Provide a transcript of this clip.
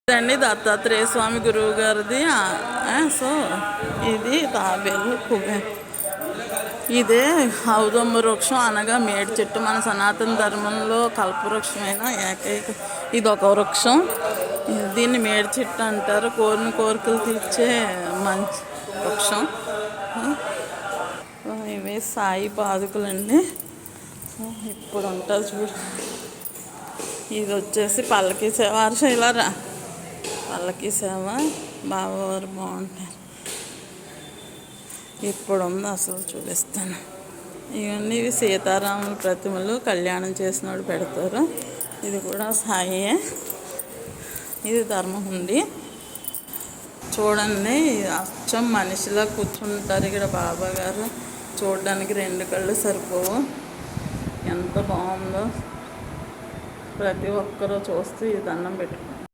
ఇదండి దత్తాత్రేయ స్వామి గురువు గారిది. సో ఇది తాబేలు ఇదే ఔదొమ్మ వృక్షం అనగా మేడి చెట్టు. మన సనాతన ధర్మంలో కల్పవృక్షమైన ఏకైక ఇది ఒక వృక్షం. దీన్ని మేడి చెట్టు అంటారు. కోరిన కోరికలు తీర్చే మంచి వృక్షం. ఇవే సాయి పాదుకులండి. ఇప్పుడు ఉంటుంది చూడు. ఇది వచ్చేసి పల్లకి సేవ. ఇలా పల్లకి సేవ బాబావారు బాగుంటారు. ఇప్పుడు ఉంది అసలు చూపిస్తాను. ఇవన్నీ ఇవి సీతారాముల ప్రతిమలు కళ్యాణం చేసినప్పుడు పెడతారు. ఇది కూడా సాయే. ఇది ధర్మహుండి. చూడండి అచ్చం మనిషిలా కూర్చుంటారు ఇక్కడ బాబా గారు. చూడడానికి 2 కళ్ళు సరిపోవు. ఎంత బాగుందో. ప్రతి ఒక్కరూ చూస్తూ ఈ దండం పెట్టుకుంటారు.